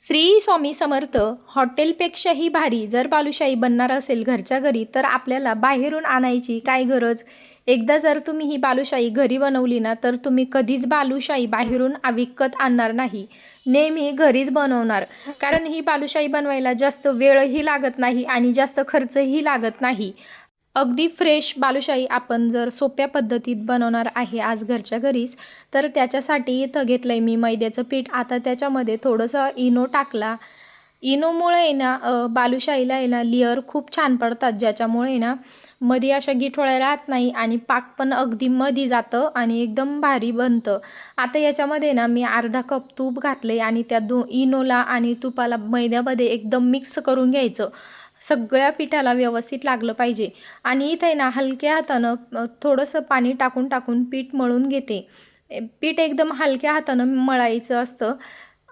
श्री स्वामी समर्थ. हॉटेलपेक्षाही भारी जर बालुशाही बनणार असेल घरच्या घरी तर आपल्याला बाहेरून आणायची काय गरज. एकदा जर तुम्ही ही बालुशाही घरी बनवली ना तर तुम्ही कधीच बालुशाही बाहेरून विकत आणणार नाही, नेहमी घरीच बनवणार. कारण ही बालुशाही बनवायला जास्त वेळही लागत नाही आणि जास्त खर्चही लागत नाही. अगदी फ्रेश बालुशाही आपण जर सोप्या पद्धतीत बनवणार आहे आज घरच्या घरीच, तर त्याच्यासाठी इथं घेतलं आहे मी मैद्याचं पीठ. आता त्याच्यामध्ये थोडंसं इनो टाकला. इनोमुळे आहे ना बालुशाहीला आहे ना लेअर खूप छान पडतात, ज्याच्यामुळे आहे ना मध्ये अशा गिठोळ्या राहत नाही आणि पाक पण अगदी मध्ये जातं आणि एकदम भारी बनतं. आता याच्यामध्ये ना मी अर्धा कप तूप घातले आणि त्या इनोला आणि तुपाला मैद्यामध्ये एकदम मिक्स करून घ्यायचं. सगळ्या पिठाला व्यवस्थित लागलं पाहिजे. आणि इथे आहे ना हलक्या हातानं थोडंसं पाणी टाकून टाकून पीठ मळून घेते. पीठ एकदम हलक्या हातानं मळायचं असतं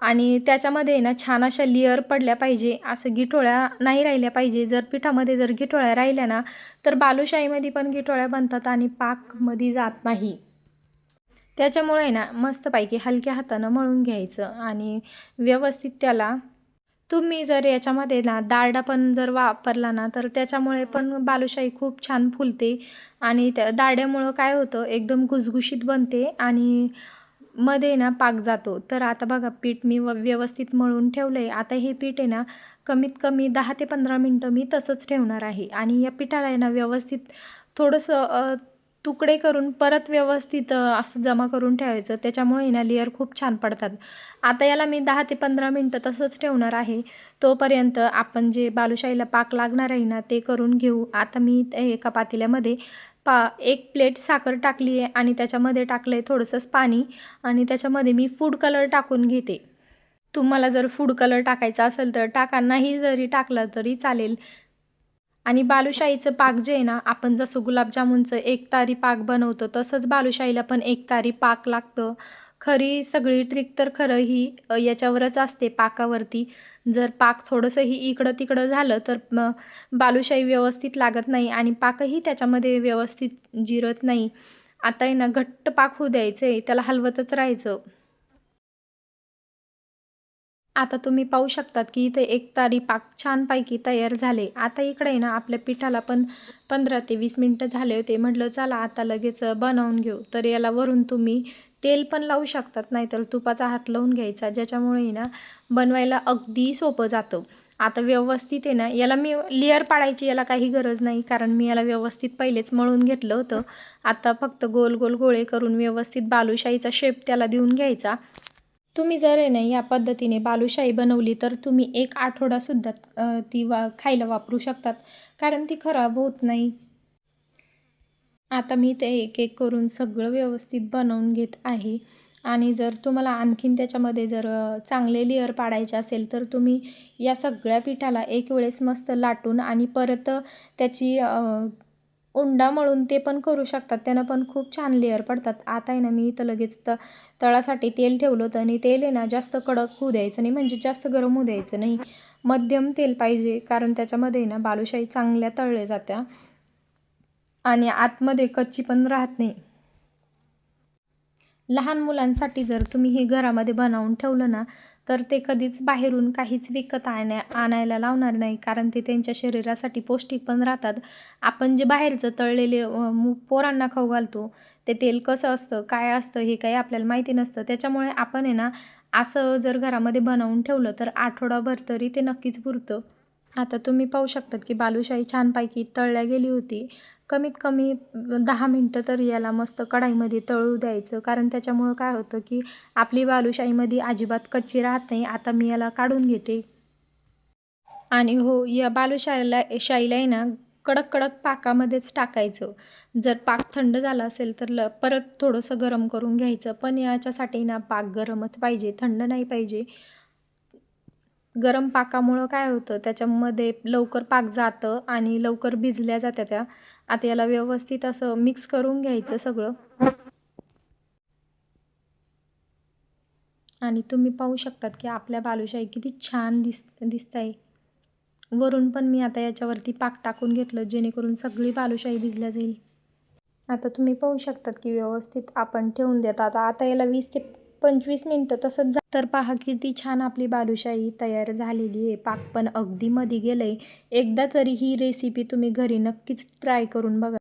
आणि त्याच्यामध्ये ना छान अशा लेअर पडल्या पाहिजे, असं गिठोळ्या नाही राहिल्या पाहिजे. जर पिठामध्ये जर गिठोळ्या राहिल्या ना तर बालुशाहीमध्ये पण गिठोळ्या बनतात आणि पाकमध्ये जात नाही. त्याच्यामुळे ना मस्तपैकी हलक्या हातानं मळून घ्यायचं आणि व्यवस्थित त्याला. तुम्ही जर याच्यामध्ये ना डालडा पण जर वापरला ना तर त्याच्यामुळे पण बालुशाही खूप छान फुलते आणि त्या डालड्यामुळं काय होतं एकदम घुसघुशीत बनते आणि मध्ये ना पाक जातो. तर आता बघा पीठ मी व्यवस्थित मळून ठेवलं आहे. आता हे पीठ आहे ना कमीत कमी 10 ते 15 मिनटं मी तसंच ठेवणार आहे आणि या पिठाला आहे ना व्यवस्थित थोडंसं तुकडे करून परत व्यवस्थित असं जमा करून ठेवायचं. त्याच्यामुळे ना लेअर खूप छान पडतात. आता याला मी 10 ते 15 मिनटं तसंच ठेवणार आहे. तोपर्यंत आपण जे बालुशाहीला पाक लागणार आहे ना ते करून घेऊ. आता मी एका पातेल्यामध्ये एक प्लेट साखर टाकली आहे आणि त्याच्यामध्ये टाकलं आहे थोडंसंच पाणी आणि त्याच्यामध्ये मी फूड कलर टाकून घेते. तुम्हाला जर फूड कलर टाकायचा असेल तर टाका, नाही जरी टाकला तरी चालेल. आणि बालुशाहीचं पाक जे आहे ना आपण जसं गुलाबजामुनचं एक तारी पाक बनवतो तसंच बालुशाहीला पण एक तारी पाक लागतं. खरी सगळी ट्रिक तर खरं ही याच्यावरच असते, पाकावरती. जर पाक थोडंसंही इकडं तिकडं झालं तर बालुशाही व्यवस्थित लागत नाही आणि पाकही त्याच्यामध्ये व्यवस्थित जिरत नाही. आता आहे ना घट्ट पाक होऊ द्यायचं आहे, त्याला हलवतच राहायचं. आता तुम्ही पाहू शकतात की इथे एक तारी पाक छानपैकी तयार झाले. आता इकडे आहे ना आपल्या पिठाला पण 15 ते 20 मिनटं झाले होते. म्हटलं चला आता लगेच बनवून घेऊ. तर याला वरून तुम्ही तेल पण लावू शकतात, नाहीतर तुपाचा हात लावून घ्यायचा, ज्याच्यामुळे ना बनवायला अगदी सोपं जातं. आता व्यवस्थित आहे ना याला मी लेअर पाडायची याला काही गरज नाही, कारण मी याला व्यवस्थित पहिलेच मळून घेतलं होतं. आता फक्त गोल गोल गोळे करून व्यवस्थित बालुशाहीचा शेप त्याला देऊन घ्यायचा. तुम्ही जर आहे ना या पद्धतीने बालुशाही बनवली तर तुम्ही एक आठवडासुद्धा ती खायला वापरू शकतात, कारण ती खराब होत नाही. आता मी ते एक एक करून सगळं व्यवस्थित बनवून घेत आहे. आणि जर तुम्हाला आणखीन त्याच्यामध्ये जर चांगले लेअर पाडायचे असेल तर तुम्ही या सगळ्या पिठाला एक वेळेस मस्त लाटून आणि परत त्याची उंडा मळून ते पण करू शकतात. त्यानं पण खूप छान लेअर पडतात. आता आहे ना मी इथं लगेच तळासाठी तेल ठेवलं होतं आणि तेल आहे ना जास्त कडक होऊ द्यायचं नाही, म्हणजे जास्त गरम होऊ द्यायचं नाही. मध्यम तेल पाहिजे, कारण त्याच्यामध्ये ना बालुशाही चांगल्या तळल्या जात्या आणि आतमध्ये कच्ची पण राहत नाही. लहान मुलांसाठी जर तुम्ही हे घरामध्ये बनवून ठेवलं ना तर ते कधीच बाहेरून काहीच विकत आणायला लावणार नाही, कारण ते त्यांच्या शरीरासाठी पौष्टिक पण राहतात. आपण जे बाहेरचं तळलेले पोरांना खाऊ घालतो ते तेल कसं असतं काय असतं हे काही आपल्याला माहिती नसतं. त्याच्यामुळे आपण आहे ना असं जर घरामध्ये बनवून ठेवलं तर आठवडाभर तरी ते नक्कीच पुरतं. आता तुम्ही पाहू शकतात की बालुशाही छानपैकी तळल्या गेली होती. कमीत कमी 10 मिनटं तर याला मस्त कढाईमध्ये तळू द्यायचं, कारण त्याच्यामुळं काय होतं की आपली बालुशाहीमध्ये अजिबात कच्ची राहत नाही. आता मी याला काढून घेते. आणि हो, या शाईला आहे ना कडक कडक पाकामध्येच टाकायचं. जर पाक थंड झाला असेल तर परत थोडंसं गरम करून घ्यायचं, पण याच्यासाठी ना पाक गरमच पाहिजे, थंड नाही पाहिजे. गरम पाकामुळं काय होतं त्याच्यामध्ये लवकर पाक जातं आणि लवकर भिजल्या जात्या त्या. आता याला व्यवस्थित असं मिक्स करून घ्यायचं सगळं. आणि तुम्ही पाहू शकतात की आपल्या बालुशाही किती छान दिसत आहे. वरून पण मी आता याच्यावरती पाक टाकून घेतलं, जेणेकरून सगळी बालुशाही भिजल्या जाईल. आता तुम्ही पाहू शकतात की व्यवस्थित आपण ठेवून देतात. आता याला 20 ते 25 मिनटं तसंच तर पहा किती छान आपली बालुशाही तयार झालेली आहे. पाक पण अगदी मध्ये गेलंय. एकदा तरी ही रेसिपी तुम्ही घरी नक्कीच ट्राय करून बघा.